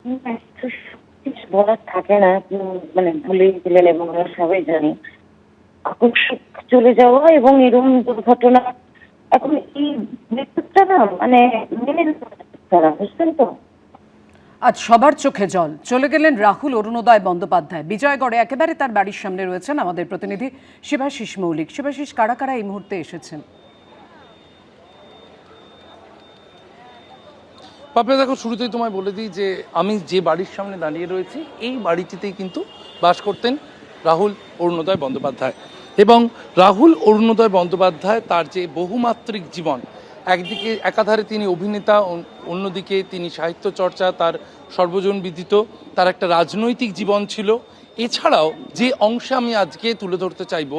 না, তো কিছু বলার থাকে না। মানে ভুলেই গেলেন এবং আমরা সবাই জানি। আকস্মিক চলে যাওয়া এবং এরকম দুর্ঘটনা এখন এই মৃত্যুটা না মানে মেনে নিতে পারছে না, বুঝলেন তো? আজ সবার চোখে জল। চলে গেলেন রাহুল অরুণোদয় বন্দ্যোপাধ্যায়। বিজয়গড়ে একেবারে তার বাড়ির সামনে রয়েছেন আমাদের প্রতিনিধি শিবাশিস মৌলিক। শিবাশিস, কারা কারা এই মুহূর্তে এসেছেন? পাপড়া, দেখো, শুরুতেই তোমায় বলে দিই যে আমি যে বাড়ির সামনে দাঁড়িয়ে রয়েছি এই বাড়িটিতেই কিন্তু বাস করতেন রাহুল অরুণোদয় বন্দ্যোপাধ্যায়। এবং রাহুল অরুণোদয় বন্দ্যোপাধ্যায় তার যে বহুমাত্রিক জীবন, একদিকে একাধারে তিনি অভিনেতা, অন্যদিকে তিনি সাহিত্য চর্চা, তার সর্বজন বিদিত, তার একটা রাজনৈতিক জীবন ছিল। এছাড়াও যে অংশে আমি আজকে তুলে ধরতে চাইব,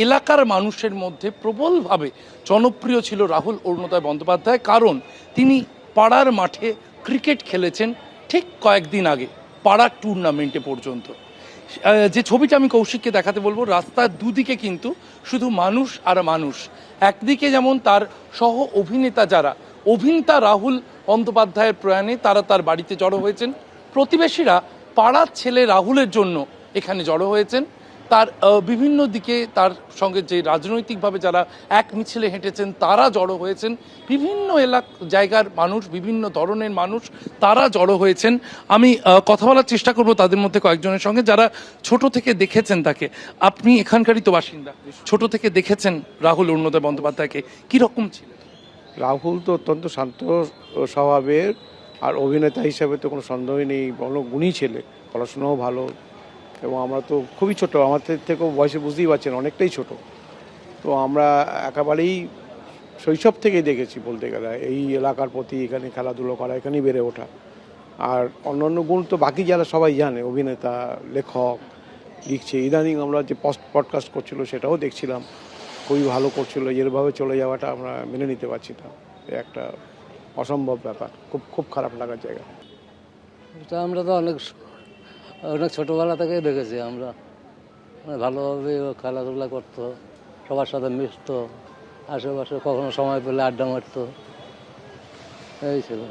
এলাকার মানুষের মধ্যে প্রবলভাবে জনপ্রিয় ছিল রাহুল অরুণোদয় বন্দ্যোপাধ্যায়, কারণ তিনি পাড়ার মাঠে ক্রিকেট খেলেছেন ঠিক কয়েকদিন আগে, পাড়ার টুর্নামেন্টে পর্যন্ত। যে ছবিটা আমি কৌশিককে দেখাতে বলবো, রাস্তার দুদিকে কিন্তু শুধু মানুষ আর মানুষ। একদিকে যেমন তার সহ অভিনেতা যারা, অভিনেতা রাহুল বন্দ্যোপাধ্যায়ের প্রয়াণে তারা তার বাড়িতে জড়ো হয়েছেন, প্রতিবেশীরা পাড়ার ছেলে রাহুলের জন্য এখানে জড়ো হয়েছেন, তার বিভিন্ন দিকে তার সঙ্গে যে রাজনৈতিকভাবে যারা এক মিছিলে হেঁটেছেন তারা জড়ো হয়েছেন, বিভিন্ন জায়গার মানুষ, বিভিন্ন ধরনের মানুষ তারা জড়ো হয়েছেন। আমি কথা বলার চেষ্টা করব তাদের মধ্যে কয়েকজনের সঙ্গে যারা ছোট থেকে দেখেছেন তাকে। আপনি এখানকারই তো বাসিন্দা, ছোট থেকে দেখেছেন রাহুল অরুণোদয় বন্দ্যোপাধ্যায়কে, কীরকম ছিল? রাহুল তো অত্যন্ত শান্ত স্বভাবের, আর অভিনেতা হিসাবে তো কোনো সন্দেহই নেই, বড় গুণী ছেলে, পড়াশোনাও ভালো। এবং আমরা তো খুবই ছোট, আমাদের থেকেও বয়সে বুঝতেই পারছেন অনেকটাই ছোট। তো আমরা একেবারেই শৈশব থেকেই দেখেছি বলতে গেলে এই এলাকার প্রতি, এখানে খেলাধুলো করা, এখানেই বেড়ে ওঠা। আর অন্যান্য গুণ তো বাকি যারা সবাই জানে, অভিনেতা, লেখক, লিখছে। ইদানিং আমরা যে পডকাস্ট করছিল সেটাও দেখছিলাম, খুবই ভালো করছিল। এরভাবে চলে যাওয়াটা আমরা মেনে নিতে পারছি না, একটা অসম্ভব ব্যাপার, খুব খুব খারাপ লাগার জায়গা। এটা আমরা তো অনেক অনেক ছোটোবেলা থেকেই দেখেছি আমরা। ভালোভাবে ও খেলাধুলা করতো, সবার সাথে মিশতো, আশেপাশে কখনো সময় পেলে আড্ডা মারতো, এই ছিল।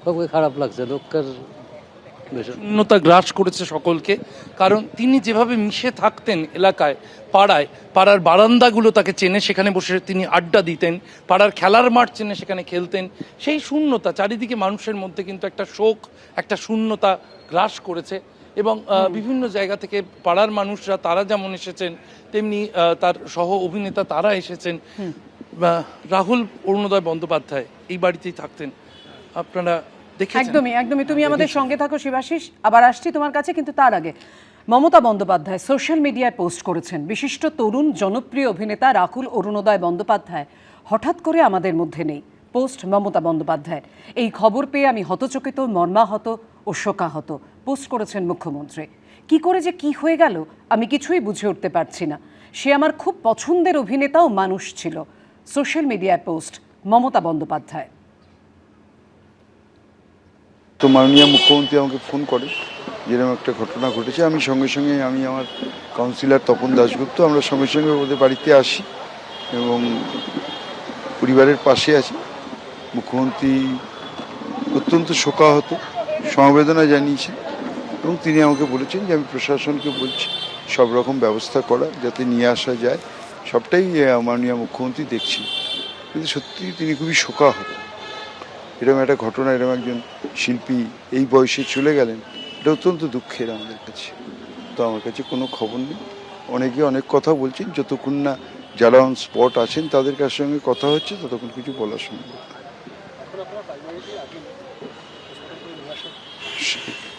খুবই খারাপ লাগছে, দুঃখের বিষয়। শূন্যতা গ্রাস করেছে সকলকে, কারণ তিনি যেভাবে মিশে থাকতেন এলাকায়, পাড়ায়, পাড়ার বারান্দাগুলো তাকে চেনে, সেখানে বসে তিনি আড্ডা দিতেন, পাড়ার খেলার মাঠ চেনে, সেখানে খেলতেন। সেই শূন্যতা চারিদিকে মানুষের মধ্যে কিন্তু একটা শোক, একটা শূন্যতা গ্রাস করেছে। এবং বিভিন্ন জায়গা থেকে পাড়ার মানুষরা তারা যেমন এসেছেন, তেমনি তার সহ অভিনেতা তারা এসেছেন। রাহুল অরুণোদয় বন্দ্যোপাধ্যায় এই বাড়িতেই থাকতেন, আপনারা দেখেছেন। একদমই একদমই, তুমি আমাদের সঙ্গে থাকো শিবাশিস, আবার আসছি তোমার কাছে। কিন্তু তার আগে মমতা বন্দ্যোপাধ্যায় সোশ্যাল মিডিয়ায় পোস্ট করেছেন, বিশিষ্ট তরুণ জনপ্রিয় অভিনেতা রাহুল অরুণোদয় বন্দ্যোপাধ্যায় হঠাৎ করে আমাদের মধ্যে নেই। পোস্ট মমতা বন্দ্যোপাধ্যায়ের। এই খবর পেয়ে আমি হতচকিত, মর্মাহত ও শোকাহত। পোস্ট করেছেন মুখ্যমন্ত্রী। কি করে যে কি হয়ে গেল আমি কিছুই বুঝে উঠতে পারছি না। সে আমার খুব পছন্দের অভিনেতা ও মানুষ ছিল। সোশ্যাল মিডিয়ায় পোস্ট মমতা বন্দ্যোপাধ্যায়। তো মাননীয় মুখ্যমন্ত্রী আমাকে ফোন করে, যেরকম একটা ঘটনা ঘটেছে। আমি সঙ্গে সঙ্গে, আমি আমার কাউন্সিলর তপন দাশগুপ্ত, আমরা সঙ্গে সঙ্গে ওদের বাড়িতে আসি এবং পরিবারের পাশে আছি। মুখ্যমন্ত্রী অত্যন্ত শোকাহত, সমবেদনা জানিয়েছেন এবং তিনি আমাকে বলেছেন যে আমি প্রশাসনকে বলছি সব রকম ব্যবস্থা করা যাতে নিয়ে আসা যায়, সবটাই মাননীয় মুখ্যমন্ত্রী দেখছেন। কিন্তু সত্যি তিনি খুবই শোকাহত। এরকম একটা ঘটনা, এরকম একজন শিল্পী এই বয়সে চলে গেলেন, এটা অত্যন্ত দুঃখের আমাদের কাছে। তো আমার কাছে কোনো খবর নেই, অনেকে অনেক কথা বলছেন, যতক্ষণ না যারা অন স্পট আছেন তাদের কার সঙ্গে কথা হচ্ছে ততক্ষণ কিছু বলা সম্ভব না।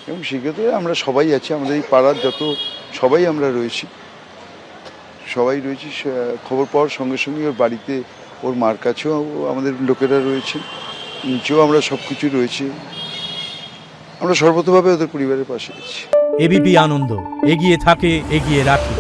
এবং সেক্ষেত্রে আমরা সবাই আছি, আমাদের এই পাড়ার যত সবাই আমরা রয়েছি, খবর পাওয়ার সঙ্গে সঙ্গে ওর বাড়িতে, ওর মার কাছেও আমাদের লোকেরা রয়েছে, নিচেও আমরা সব কিছু রয়েছে। আমরা সর্বতভাবে ওদের পরিবারের পাশে আছি। এবিপি আনন্দ, এগিয়ে থাকে, এগিয়ে রাখে।